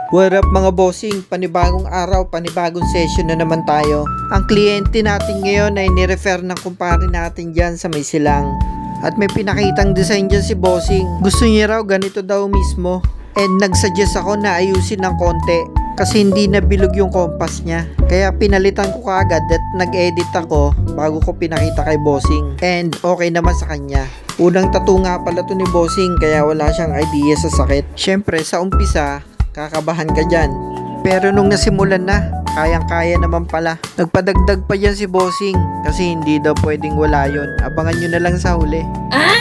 What up mga bossing, panibagong araw, panibagong session na naman tayo. Ang kliyente natin ngayon ay nirefer ng kumpare natin dyan sa may silang. At may pinakitang design dyan si bossing. Gusto niya raw ganito daw mismo. And nagsuggest ako na ayusin ng konti. Kasi hindi nabilog yung kompas niya. Kaya pinalitan ko kaagad at nag-edit ako bago ko pinakita kay bossing. And okay naman sa kanya. Unang tattoo nga pala to ni bossing kaya wala siyang idea sa sakit. Syempre sa umpisa, kakabahan ka dyan. Pero nung nasimulan na, kayang-kaya naman pala. Nagpadagdag pa dyan si bossing kasi hindi daw pwedeng wala yun. Abangan nyo na lang sa huli.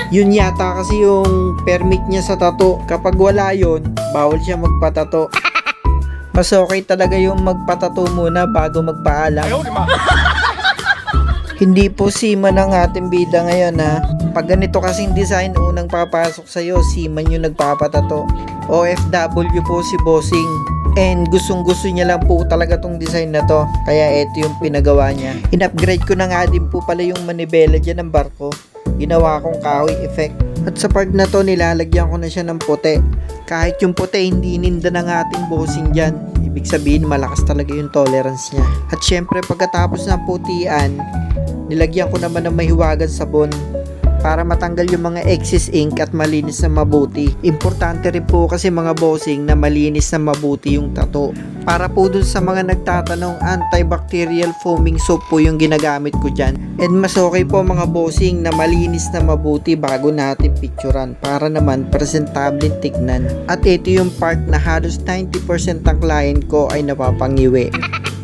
Yun yata kasi yung permit niya sa tattoo. Kapag wala yun, bawal siya magpatato. Mas okay talaga yung magpatato muna bago magpaalam. Hindi po seaman ang ating bida ngayon ha. Pag ganito kasing design, unang papasok sa'yo, seaman yung nagpapatato. OFW po si bossing. And gustong gusto niya lang po talaga tong design na to. Kaya ito yung pinagawa niya. In-upgrade ko na nga din po pala yung manibela dyan ng barko. Ginawa kong kahoy effect. At sa part na to, nilalagyan ko na siya ng puti. Kahit yung puti, hindi ininda ng ating bossing dyan. Ibig sabihin, malakas talaga yung tolerance niya. At syempre, pagkatapos ng putian, nilagyan ko naman ng mahiwagang sabon para matanggal yung mga excess ink at malinis na mabuti. Importante rin po kasi mga bossing na malinis na mabuti yung tattoo. Para po dun sa mga nagtatanong, antibacterial foaming soap po yung ginagamit ko dyan. And mas okay po mga bossing na malinis na mabuti bago natin picturean para naman presentable tignan. At ito yung part na halos 90% ng client ko ay napapangiwi.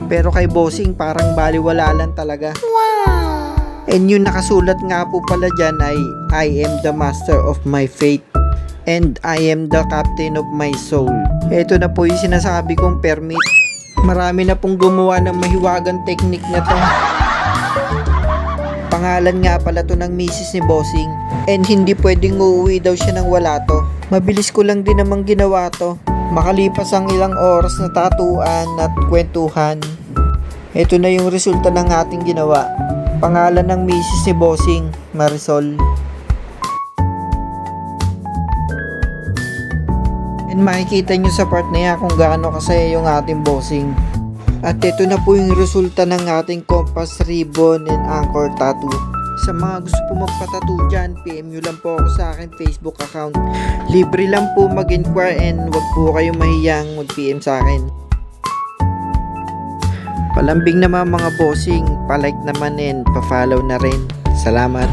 Pero kay bossing parang baliwala lang talaga. And yung nakasulat nga po pala dyan ay I am the master of my fate and I am the captain of my soul. Ito na po yung sinasabi kong permit. Marami na pong gumawa ng mahiwagang technique na to. Pangalan nga pala to ng misis ni bossing. And hindi pwedeng uuwi daw siya nang wala to. Mabilis ko lang din namang ginawa to. Makalipas ang ilang oras na tatuan at kwentuhan, ito na yung resulta ng ating ginawa. Pangalan ng misis ni bossing, Marisol. And makikita nyo sa part na yan kung gaano kasaya yung ating bossing. At ito na po yung resulta ng ating compass ribbon and anchor tattoo. Sa mga gusto po magpatattoo dyan, PM nyo lang po ako sa akin Facebook account. Libre lang po mag-inquire and wag po kayong mahiyang mag-PM sa akin. Palambing naman mga bossing, palike naman and pa-follow na rin. Salamat.